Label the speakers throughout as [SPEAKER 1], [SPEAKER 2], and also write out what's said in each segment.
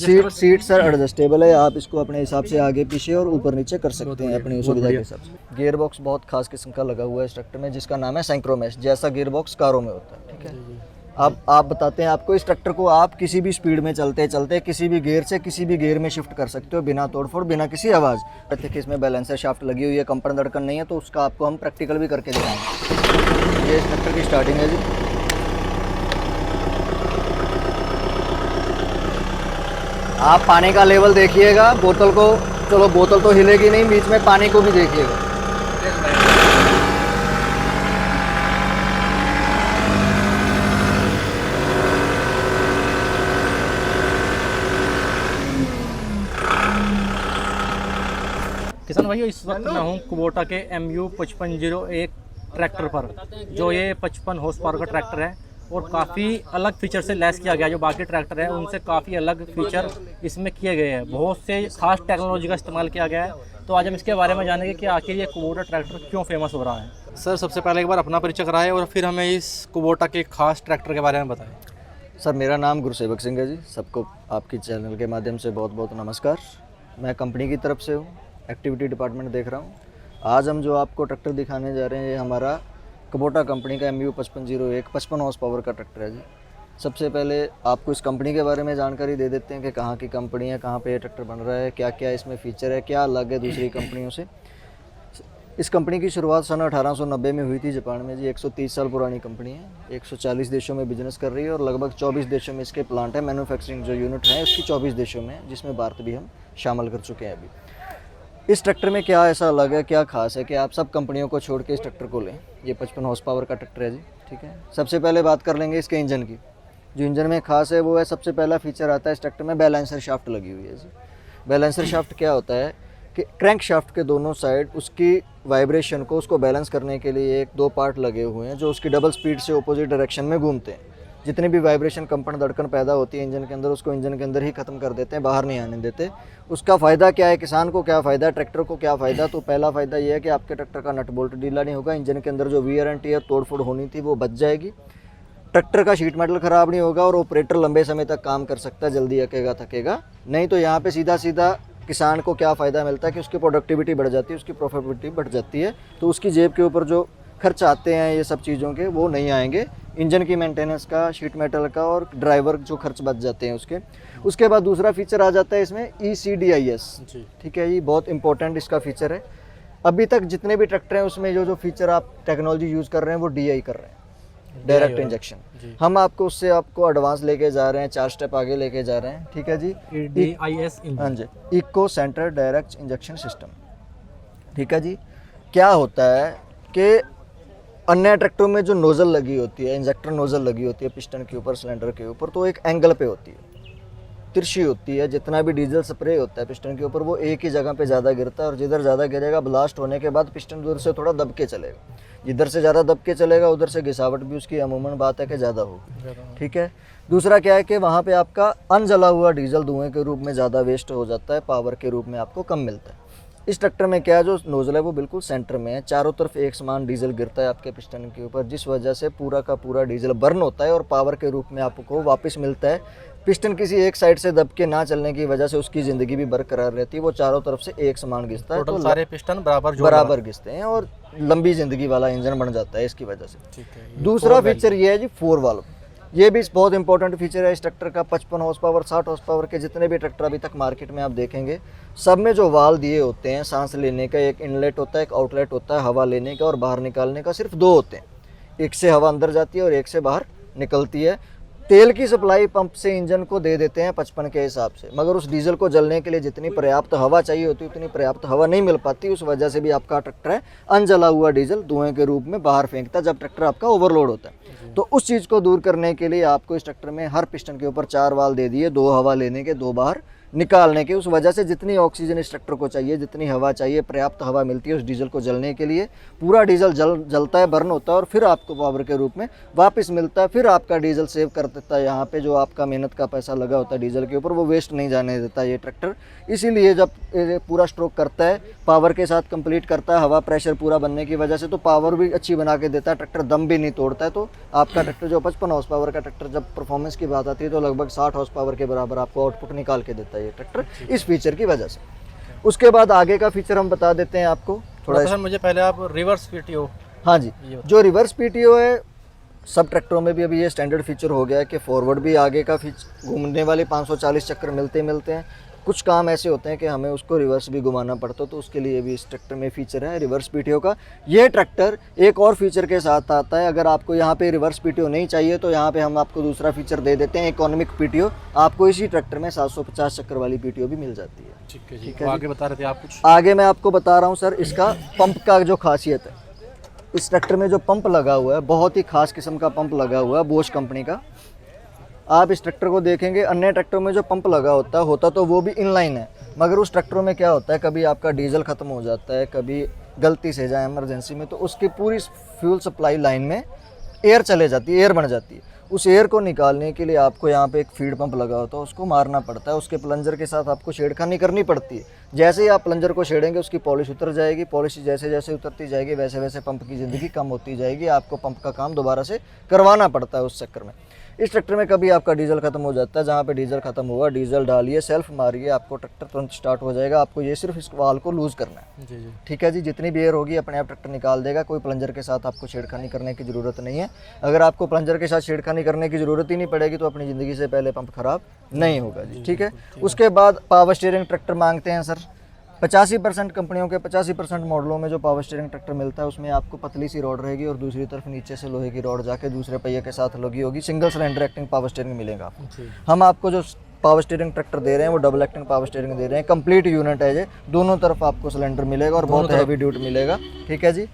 [SPEAKER 1] Seat sir adjustable है, आप इसको अपने हिसाब से आगे पीछे और ऊपर नीचे कर सकते हैं अपनी सुविधा के हिसाब से। गियर बॉक्स बहुत खास किस्म का लगा हुआ है इस ट्रैक्टर में, जिसका नाम है सैंक्रोमैश, जैसा गियर बॉक्स कारों में होता है। ठीक है, अब आप बताते हैं आपको, इस ट्रैक्टर को आप किसी भी स्पीड में चलते चलते किसी भी गियर से किसी भी गियर में शिफ्ट कर सकते हो, बिना तोड़फोड़, बिना किसी आवाज़। कहते कि इसमें बैलेंसर शाफ्ट लगी हुई है, कंपन धड़कन नहीं है, तो उसका आपको हम प्रैक्टिकल भी करके दिखाएंगे। ये इस ट्रैक्टर की स्टार्टिंग है जी। आप पानी का लेवल देखिएगा, बोतल को, चलो बोतल तो हिलेगी नहीं, बीच में पानी को भी देखिएगा।
[SPEAKER 2] किसान भाई, इस वक्त मैं हूँ कुबोटा के MU 5501 ट्रैक्टर पर, जो ये 55 हॉर्स पावर का ट्रैक्टर है और काफ़ी अलग फीचर से लैस किया गया है। जो बाकी ट्रैक्टर है उनसे काफ़ी अलग फीचर इसमें किए गए हैं, बहुत से खास टेक्नोलॉजी का इस्तेमाल किया गया है। तो आज हम इसके बारे में जानेंगे कि आखिर ये कुबोटा ट्रैक्टर क्यों फेमस हो रहा है। सर, सबसे पहले एक बार अपना परिचय कराएं और फिर हमें इस कुबोटा के खास ट्रैक्टर के बारे में बताएं।
[SPEAKER 1] सर, मेरा नाम गुरसेवक सिंह है जी। सबको आपकी चैनल के माध्यम से बहुत बहुत नमस्कार। मैं कंपनी की तरफ से हूँ, एक्टिविटी डिपार्टमेंट देख रहा हूँ। आज हम जो आपको ट्रैक्टर दिखाने जा रहे हैं, ये हमारा कुबोटा कंपनी का MU 5501 55 हॉर्स पावर का ट्रैक्टर है जी। सबसे पहले आपको इस कंपनी के बारे में जानकारी दे देते हैं कि कहाँ की कंपनी है, कहाँ पे ये ट्रैक्टर बन रहा है, क्या क्या इसमें फ़ीचर है, क्या अलग है दूसरी कंपनियों से। इस कंपनी की शुरुआत सन 1890 में हुई थी जापान में जी। 130 साल पुरानी कंपनी है, 140 देशों में बिजनेस कर रही है और लगभग 24 देशों में इसके प्लांट है। मैन्युफैक्चरिंग जो यूनिट है उसकी 24 देशों में, जिसमें भारत भी हम शामिल कर चुके हैं अभी। इस ट्रैक्टर में क्या ऐसा अलग है, क्या खास है कि आप सब कंपनियों को छोड़ के इस ट्रैक्टर को लें। ये 55 हॉर्स पावर का ट्रैक्टर है जी। ठीक है, सबसे पहले बात कर लेंगे इसके इंजन की। जो इंजन में खास है वो है, सबसे पहला फीचर आता है इस ट्रैक्टर में बैलेंसर शाफ्ट लगी हुई है जी। बैलेंसर शाफ्ट क्या होता है कि क्रैंक शाफ्ट के दोनों साइड उसकी वाइब्रेशन को, उसको बैलेंस करने के लिए एक दो पार्ट लगे हुए हैं जो उसकी डबल स्पीड से अपोजिट डायरेक्शन में घूमते हैं। जितनी भी वाइब्रेशन, कंपन, धड़कन पैदा होती है इंजन के अंदर, उसको इंजन के अंदर ही खत्म कर देते हैं, बाहर नहीं आने देते। उसका फ़ायदा क्या है, किसान को क्या फ़ायदा, ट्रैक्टर को क्या फ़ायदा? तो पहला फ़ायदा ये है कि आपके ट्रैक्टर का नट बोल्ट ढीला नहीं होगा, इंजन के अंदर जो वियर एंड टियर, तोड़फोड़ होनी थी वो बच जाएगी, ट्रैक्टर का शीट मेटल ख़राब नहीं होगा और ऑपरेटर लंबे समय तक काम कर सकता है, जल्दी अकेगा थकेगा नहीं। तो यहाँ पर सीधा सीधा किसान को क्या फ़ायदा मिलता है कि उसकी प्रोडक्टिविटी बढ़ जाती है, उसकी प्रॉफिटेबिलिटी बढ़ जाती है। तो उसकी जेब के ऊपर जो खर्च आते हैं ये सब चीज़ों के, वो नहीं आएंगे। इंजन की मेंटेनेंस का, शीट मेटल का और ड्राइवर जो खर्च बच जाते हैं उसके। उसके बाद दूसरा फीचर आ जाता है इसमें ECDIS। ठीक है, ये बहुत इंपॉर्टेंट इसका फीचर है। अभी तक जितने भी ट्रैक्टर हैं उसमें जो फीचर आप टेक्नोलॉजी यूज़ कर रहे हैं वो DI कर रहे हैं, डायरेक्ट इंजेक्शन। हम आपको उससे आपको एडवांस लेके जा रहे हैं, 4 स्टेप आगे लेके जा रहे हैं। ठीक है जी,
[SPEAKER 2] EDIS,
[SPEAKER 1] हाँ ji, eco centre direct injection system. ठीक है जी, क्या होता है कि अन्य ट्रैक्टरों में जो नोज़ल लगी होती है, इंजेक्टर नोज़ल लगी होती है पिस्टन के ऊपर, सिलेंडर के ऊपर, तो एक एंगल पे होती है, तिरछी होती है। जितना भी डीजल स्प्रे होता है पिस्टन के ऊपर वो एक ही जगह पे ज़्यादा गिरता है और जिधर ज़्यादा गिरेगा, ब्लास्ट होने के बाद पिस्टन उधर से थोड़ा दब के चलेगा। जिधर से ज़्यादा दब के चलेगा उधर से घिसावट भी उसकी अमूमन बात है कि ज़्यादा होगी। ठीक है, दूसरा क्या है कि वहाँ पे आपका अनजला हुआ डीजल धुएँ के रूप में ज़्यादा वेस्ट हो जाता है, पावर के रूप में आपको कम मिलता है। इस ट्रैक्टर में क्या है, जो नोज़ल है वो बिल्कुल सेंटर में है, चारों तरफ एक समान डीजल गिरता है आपके पिस्टन के ऊपर, जिस वजह से पूरा का पूरा डीजल बर्न होता है और पावर के रूप में आपको वापस मिलता है। पिस्टन किसी एक साइड से दब के ना चलने की वजह से उसकी ज़िंदगी भी बरकरार रहती है, वो चारों तरफ से एक समान घिसता है, तो
[SPEAKER 2] सारे पिस्टन
[SPEAKER 1] बराबर घिसते हैं और लंबी ज़िंदगी वाला इंजन बन जाता है इसकी वजह से। दूसरा फीचर ये है जी 4 वाल्व। ये भी बहुत इंपॉर्टेंट फीचर है इस ट्रैक्टर का। 55 हॉर्स पावर, 60 हॉर्स पावर के जितने भी ट्रैक्टर अभी तक मार्केट में आप देखेंगे, सब में जो वाल्व दिए होते हैं सांस लेने का, एक इनलेट होता है, एक आउटलेट होता है हवा लेने का और बाहर निकालने का, सिर्फ 2 होते हैं। एक से हवा अंदर जाती है और एक से बाहर निकलती है। तेल की सप्लाई पंप से इंजन को दे देते हैं 55 के हिसाब से, मगर उस डीजल को जलने के लिए जितनी पर्याप्त हवा चाहिए होती है उतनी पर्याप्त हवा नहीं मिल पाती। उस वजह से भी आपका ट्रैक्टर है अनजला हुआ डीजल धुएं के रूप में बाहर फेंकता है जब ट्रैक्टर आपका ओवरलोड होता है। तो उस चीज़ को दूर करने के लिए आपको इस ट्रैक्टर में हर पिस्टन के ऊपर 4 वाल्व दे दिए, 2 हवा लेने के, 2 बाहर निकालने की, उस वजह से जितनी ऑक्सीजन इस ट्रैक्टर को चाहिए, जितनी हवा चाहिए, पर्याप्त हवा मिलती है उस डीजल को जलने के लिए। पूरा डीजल जलता है, बर्न होता है और फिर आपको पावर के रूप में वापस मिलता है। फिर आपका डीजल सेव कर देता है। यहाँ पे जो आपका मेहनत का पैसा लगा होता है डीजल के ऊपर, वो वेस्ट नहीं जाने देता ये ट्रैक्टर। इसीलिए जब पूरा स्ट्रोक करता है, पावर के साथ कंप्लीट करता है, हवा प्रेशर पूरा बनने की वजह से, तो पावर भी अच्छी बना के देता है। ट्रैक्टर दम भी नहीं तोड़ता है। तो आपका ट्रैक्टर जो 55 हॉर्स पावर का ट्रैक्टर जब परफॉर्मेंस की बात आती है तो लगभग 60 हॉर्स पावर के बराबर आपको आउटपुट निकाल के देता है ये ट्रैक्टर, इस फीचर की वजह से। उसके बाद आगे का फीचर हम बता देते हैं आपको थोड़ा।
[SPEAKER 2] सर मुझे पहले आप रिवर्स पीटीओ।
[SPEAKER 1] हाँ जी, जो रिवर्स पीटीओ है, सब ट्रैक्टरों में भी अभी ये स्टैंडर्ड फीचर हो गया है कि फॉरवर्ड भी आगे का घूमने वाले 540 चक्कर मिलते हैं। कुछ काम ऐसे होते हैं कि हमें उसको रिवर्स भी घुमाना पड़ता है, तो उसके लिए भी इस ट्रैक्टर में फीचर है रिवर्स पीटीओ का। ये ट्रैक्टर एक और फीचर के साथ आता है। अगर आपको यहाँ पे रिवर्स पीटीओ नहीं चाहिए तो यहाँ पे हम आपको दूसरा फीचर दे देते हैं, इकोनॉमिक पीटीओ। आपको इसी ट्रैक्टर में 750 चक्कर वाली पीटीओ भी मिल जाती है।
[SPEAKER 2] ठीक है जी, तो आगे बता रहे थे आप कुछ?
[SPEAKER 1] आगे मैं आपको बता रहा हूँ सर, इसका पंप का जो खासियत है, इस ट्रैक्टर में जो पंप लगा हुआ है, बहुत ही खास किस्म का पंप लगा हुआ है, बोश कंपनी का। आप इस ट्रैक्टर को देखेंगे, अन्य ट्रैक्टरों में जो पंप लगा होता तो वो भी इनलाइन है, मगर उस ट्रैक्टरों में क्या होता है, कभी आपका डीजल ख़त्म हो जाता है, कभी गलती से जाए इमरजेंसी में, तो उसकी पूरी फ्यूल सप्लाई लाइन में एयर चले जाती है, एयर बन जाती है। उस एयर को निकालने के लिए आपको यहाँ पे एक फीड पंप लगा होता है, उसको मारना पड़ता है। उसके प्लंजर के साथ आपको छेड़खानी करनी पड़ती है। जैसे ही आप प्लंजर को छेड़ेंगे उसकी पॉलिश उतर जाएगी। पॉलिश जैसे जैसे उतरती जाएगी वैसे वैसे पंप की ज़िंदगी कम होती जाएगी। आपको पंप का काम दोबारा से करवाना पड़ता है उस चक्कर में। इस ट्रैक्टर में कभी आपका डीजल खत्म हो जाता है, जहाँ पे डीजल खत्म हुआ, डीजल डालिए, सेल्फ मारिए, आपको ट्रैक्टर तुरंत स्टार्ट हो जाएगा। आपको ये सिर्फ इस वाल को लूज़ करना है।
[SPEAKER 2] जी जी,
[SPEAKER 1] ठीक है जी, जितनी भी एयर होगी अपने आप ट्रैक्टर निकाल देगा। कोई प्लंजर के साथ आपको छेड़खानी करने की ज़रूरत नहीं है। अगर आपको प्लंजर के साथ छेड़खानी करने की ज़रूरत ही नहीं पड़ेगी तो अपनी ज़िंदगी से पहले पंप खराब नहीं होगा जी। ठीक है। उसके बाद पावर स्टीयरिंग ट्रैक्टर मांगते हैं सर। 85% कंपनियों के 85% मॉडलों में जो पावर स्टीयरिंग ट्रैक्टर मिलता है उसमें आपको पतली सी रॉड रहेगी और दूसरी तरफ नीचे से लोहे की रॉड जाके दूसरे पहिए के साथ लगी होगी। Single cylinder acting power steering मिलेगा आपको। हम आपको जो पावर स्टीयरिंग ट्रैक्टर दे रहे हैं वो डबल एक्टिंग पावर स्टीयरिंग दे रहे हैं। कंप्लीट यूनिट है ये, दोनों तरफ आपको सिलेंडर मिलेगा और बहुत हैवी ड्यूटी मिलेगा। ठीक है जी।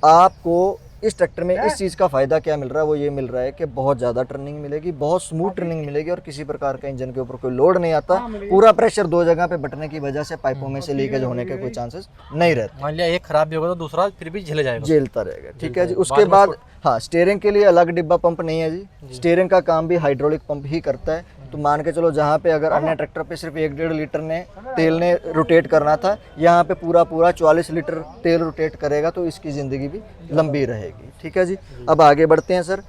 [SPEAKER 1] आपको इस ट्रैक्टर में इस चीज़ का फ़ायदा क्या मिल रहा है, वो ये मिल रहा है कि बहुत ज़्यादा टर्निंग मिलेगी, बहुत स्मूथ टर्निंग मिलेगी और किसी प्रकार का इंजन के ऊपर कोई लोड नहीं आता। पूरा प्रेशर दो जगह पे बटने की वजह से पाइपों में से लीकेज होने के कोई चांसेस नहीं रहते।
[SPEAKER 2] मान लिया एक खराब भी होगा तो दूसरा फिर भी झेले जाएगा,
[SPEAKER 1] झेलता रहेगा। ठीक है जी। उसके बाद हाँ, स्टीयरिंग के लिए अलग डिब्बा पंप नहीं है जी। स्टीयरिंग का काम भी हाइड्रोलिक पंप ही करता है। तो मान के चलो जहाँ पे अगर अन्य ट्रैक्टर पे सिर्फ 1-1.5 लीटर ने तेल ने रोटेट करना था, यहाँ पे पूरा 44 लीटर तेल रोटेट करेगा, तो इसकी ज़िंदगी भी लंबी रहेगी। ठीक है जी। अब आगे बढ़ते हैं सर।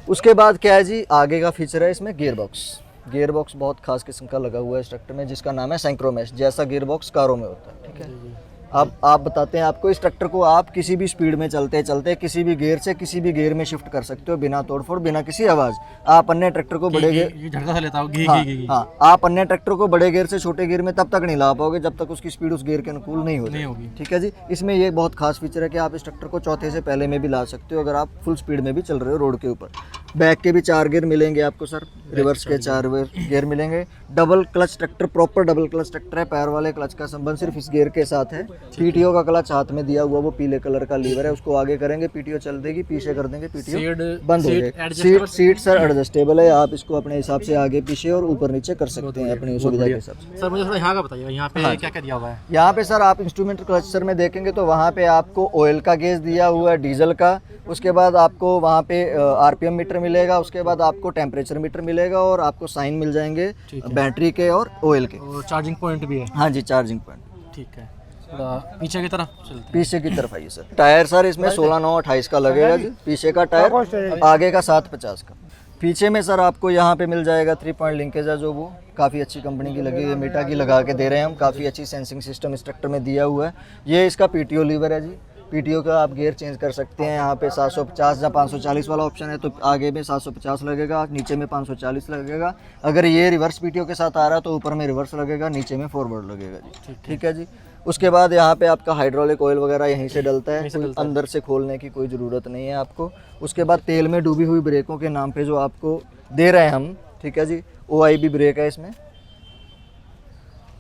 [SPEAKER 1] उसके बाद क्या है जी, आगे का फीचर है इसमें गियर बॉक्स। गियर बॉक्स बहुत खास किस्म का लगा हुआ है इस ट्रैक्टर में, जिसका नाम है सिंक्रोमेश, जैसा गियर बॉक्स कारों में होता है। ठीक है। अब आप बताते हैं आपको, इस ट्रैक्टर को आप किसी भी स्पीड में चलते चलते किसी भी गियर से किसी भी गियर में शिफ्ट कर सकते हो, बिना तोड़फोड़, बिना किसी आवाज़। आप अन्य ट्रैक्टर को बड़े गियर
[SPEAKER 2] झटका सा लेता हूँ
[SPEAKER 1] हाँ, आप अन्य ट्रैक्टर को बड़े गियर से छोटे गियर में तब तक नहीं ला पाओगे जब तक उसकी स्पीड उस गियर के अनुकूल नहीं होगी। ठीक है जी। इसमें ये बहुत खास फीचर है कि आप इस ट्रैक्टर को चौथे से पहले में भी ला सकते हो अगर आप फुल स्पीड में भी चल रहे हो रोड के ऊपर। बैक के भी 4 गियर मिलेंगे आपको सर, रिवर्स के 4 गियर मिलेंगे। Double clutch tractor, proper double clutch tractor है। पैर वाले क्लच का संबंध सिर्फ इस गियर के साथ है। पीटीओ का क्लच हाथ में दिया हुआ, वो पीले कलर का लीवर है, उसको आगे करेंगे पीटीओ चल देगी, पीछे कर देंगे पीटीओ बंद हो जाएगी। सीट सर एडजस्टेबल है, आप इसको अपने हिसाब से आगे पीछे और ऊपर नीचे कर सकते हैं अपनी सुविधा के हिसाब से।
[SPEAKER 2] सर मुझे थोड़ा यहाँ का बताइए, यहाँ पे क्या क्या दिया हुआ है?
[SPEAKER 1] यहाँ पे सर आप इंस्ट्रूमेंट क्लस्टर में देखेंगे तो वहाँ पे आपको ऑयल का गेज दिया हुआ है, डीजल का। उसके बाद आपको वहाँ पे आरपीएम मीटर मिलेगा। उसके बाद आपको टेम्परेचर मीटर मिलेगा और आपको साइन मिल जाएंगे बैटरी के और ऑयल के।
[SPEAKER 2] और चार्जिंग पॉइंट भी है?
[SPEAKER 1] हाँ जी, चार्जिंग पॉइंट।
[SPEAKER 2] ठीक है। पीछे की तरफ चलते हैं।
[SPEAKER 1] पीछे की तरफ आइए सर। टायर सर इसमें 16/9/28 का लगेगा जी, पीछे का टायर, आगे का 7/50 का। पीछे में सर आपको यहाँ पे मिल जाएगा 3 पॉइंट लिंकेज है, जो वो काफ़ी अच्छी कंपनी की लगी है, मीटा की लगा के दे रहे हैं हम। काफ़ी अच्छी सेंसिंग सिस्टम इस ट्रैक्टर में दिया हुआ है। ये इसका पीटीओ लीवर है जी। पीटीओ का आप गियर चेंज कर सकते हैं। यहाँ पे 750 या 540 वाला ऑप्शन है, तो आगे में 750 लगेगा, नीचे में 540 लगेगा। अगर ये रिवर्स पीटीओ के साथ आ रहा है तो ऊपर में रिवर्स लगेगा, नीचे में फॉरवर्ड लगेगा जी। ठीक है जी। उसके बाद यहाँ पे आपका हाइड्रोलिक ऑयल वगैरह यहीं से डलता है, कोई अंदर से खोलने की कोई ज़रूरत नहीं है आपको। उसके बाद तेल में डूबी हुई ब्रेकों के नाम पे जो आपको दे रहे हैं हम, ठीक है जी, OIB ब्रेक है इसमें।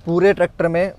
[SPEAKER 1] पूरे ट्रैक्टर में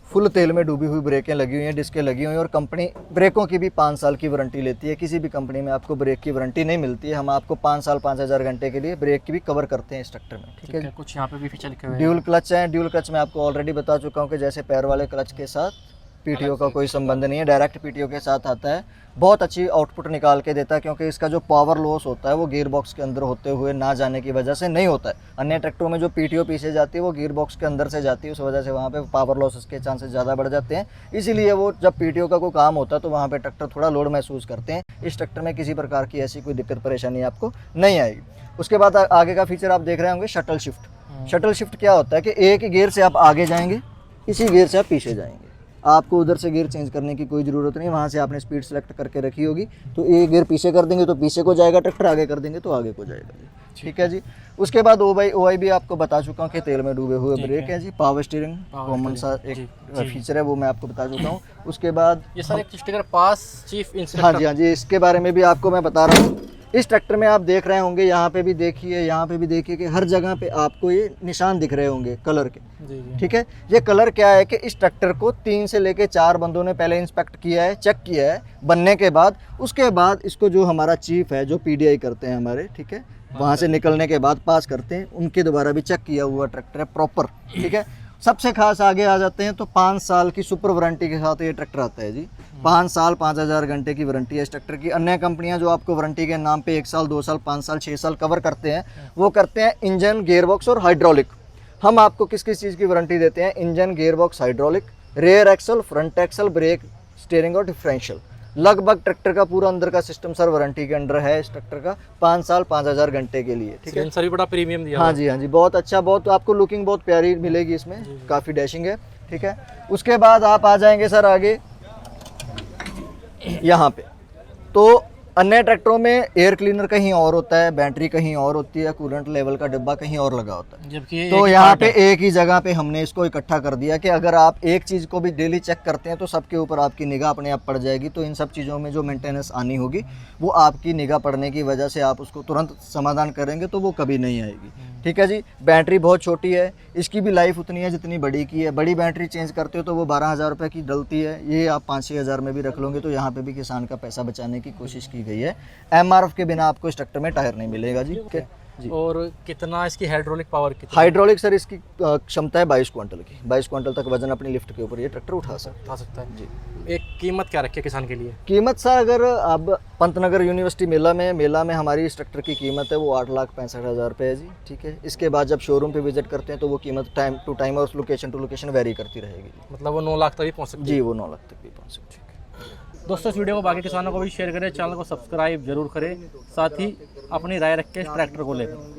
[SPEAKER 1] फुल तेल में डूबी हुई ब्रेकें लगी हुई हैं, डिस्कें लगी हुई हैं, और कंपनी ब्रेकों की भी 5 साल की वारंटी लेती है। किसी भी कंपनी में आपको ब्रेक की वारंटी नहीं मिलती है, हम आपको 5 साल 5000 घंटे के लिए ब्रेक की भी कवर करते हैं इस ट्रैक्टर में। ठीक है,
[SPEAKER 2] कुछ यहाँ पे भी फीचर लिखे हुए हैं।
[SPEAKER 1] ड्यूल क्लच है। ड्यूल क्लच मैं आपको ऑलरेडी बता चुका हूँ कि जैसे पैर वाले क्लच के साथ पीटीओ का कोई संबंध नहीं है, डायरेक्ट पीटीओ के साथ आता है। बहुत अच्छी आउटपुट निकाल के देता है, क्योंकि इसका जो पावर लॉस होता है वो गियर बॉक्स के अंदर होते हुए ना जाने की वजह से नहीं होता है। अन्य ट्रैक्टरों में जो पीटीओ पीछे जाती है वो गियर बॉक्स के अंदर से जाती है, उस वजह से वहाँ पे पावर लॉस के चांसेस ज़्यादा बढ़ जाते हैं। इसीलिए वो जब पीटीओ का कोई काम होता है तो वहाँ पे ट्रैक्टर थोड़ा लोड महसूस करते हैं। इस ट्रैक्टर में किसी प्रकार की ऐसी कोई दिक्कत परेशानी आपको नहीं आएगी। उसके बाद आगे का फीचर आप देख रहे होंगे शटल शिफ्ट। शटल शिफ्ट क्या होता है कि एक ही गियर से आप आगे जाएंगे, इसी गियर से आप पीछे जाएंगे। आपको उधर से गियर चेंज करने की कोई ज़रूरत नहीं, वहाँ से आपने स्पीड सेलेक्ट करके रखी होगी, तो एक गियर पीछे कर देंगे तो पीछे को जाएगा ट्रैक्टर, आगे कर देंगे तो आगे को जाएगा जी। ठीक है जी। उसके बाद OI भी आपको बता चुका हूँ कि तेल में डूबे हुए ब्रेक है जी। पावर स्टीयरिंग कॉमन सा एक फीचर है, वो मैं आपको बता चुका हूँ। उसके बाद
[SPEAKER 2] ये सर एक स्टिकर पास चीफ इंस्पेक्टर।
[SPEAKER 1] हाँ जी, हाँ जी, इसके बारे में भी आपको मैं बता रहा हूँ। इस ट्रैक्टर में आप देख रहे होंगे, यहाँ पे भी देखिए, यहाँ पे भी देखिए कि हर जगह पे आपको ये निशान दिख रहे होंगे कलर के।
[SPEAKER 2] जी।
[SPEAKER 1] ठीक है, ये कलर क्या है कि इस ट्रैक्टर को 3 से लेके 4 बंदों ने पहले इंस्पेक्ट किया है, चेक किया है बनने के बाद। उसके बाद इसको जो हमारा चीफ है, जो PDI करते हैं हमारे, ठीक है, वहाँ से निकलने के बाद पास करते हैं, उनके द्वारा भी चेक किया हुआ ट्रैक्टर है प्रॉपर। ठीक है, सबसे खास आगे आ जाते हैं तो 5 साल की सुपर वारंटी के साथ ये ट्रैक्टर आता है जी। 5 साल 5000 घंटे की वारंटी है इस ट्रैक्टर की। अन्य कंपनियां जो आपको वारंटी के नाम पे 1 साल 2 साल 5 साल 6 साल कवर करते हैं, वो करते हैं इंजन, गियरबॉक्स और हाइड्रोलिक। हम आपको किस किस चीज़ की वारंटी देते हैं? Engine, gearbox, hydraulic, rear axle, front axle, brake, steering और डिफरेंशियल। लगभग ट्रैक्टर का पूरा अंदर का सिस्टम सर वारंटी के अंडर है इस ट्रैक्टर का, 5 साल 5000 घंटे के लिए। ठीक है,
[SPEAKER 2] सर भी बड़ा प्रीमियम दिया।
[SPEAKER 1] हाँ जी, हाँ जी, बहुत अच्छा, बहुत आपको लुकिंग बहुत प्यारी मिलेगी इसमें, काफ़ी डैशिंग है। ठीक है, उसके बाद आप आ जाएंगे सर आगे यहाँ पे। तो अन्य ट्रैक्टरों में एयर क्लीनर कहीं और होता है, बैटरी कहीं और होती है, कूलेंट लेवल का डिब्बा कहीं और लगा होता है,
[SPEAKER 2] जबकि
[SPEAKER 1] तो यहाँ पे एक ही जगह पे हमने इसको इकट्ठा कर दिया कि अगर आप एक चीज़ को भी डेली चेक करते हैं तो सबके ऊपर आपकी निगाह अपने आप पड़ जाएगी। तो इन सब चीज़ों में जो मेंटेनेंस आनी होगी वो आपकी निगाह पड़ने की वजह से आप उसको तुरंत समाधान करेंगे तो वो कभी नहीं आएगी। ठीक है जी। बैटरी बहुत छोटी है, इसकी भी लाइफ उतनी है जितनी बड़ी की है। बड़ी बैटरी चेंज करते हो तो वो 12,000 रुपये की डलती है, ये आप 5-6 हज़ार में भी रख लोगे तो यहाँ पे भी किसान का पैसा बचाने की कोशिश की गई है। MRF के बिना आपको इस ट्रैक्टर में टायर नहीं मिलेगा जी। ओके जी।
[SPEAKER 2] और कितना इसकी हाइड्रोलिक पावर कितनी?
[SPEAKER 1] हाइड्रोलिक सर इसकी क्षमता है 22 क्विंटल की। 22 क्विंटल तक वजन अपनी लिफ्ट के ऊपर ये ट्रैक्टर उठा सकता
[SPEAKER 2] है
[SPEAKER 1] जी।
[SPEAKER 2] एक कीमत क्या रखी है किसान के लिए?
[SPEAKER 1] कीमत सर अगर अब पंतनगर यूनिवर्सिटी मेला में हमारी इस ट्रैक्टर की कीमत है वो 8,65,000 रुपये है जी। ठीक है, इसके बाद जब शोरूम पे विजिट करते हैं तो वो कीमत टाइम टू टाइम और लोकेशन टू लोकेशन वेरी करती रहेगी।
[SPEAKER 2] मतलब वो 9 लाख तक भी पहुँच सकती है?
[SPEAKER 1] जी, वो 9 लाख तक भी पहुँच सकती है।
[SPEAKER 2] दोस्तों इस वीडियो को बाकी किसानों को भी शेयर करें, चैनल को सब्सक्राइब जरूर करें, साथ ही अपनी राय रख के इस ट्रैक्टर को लेकर।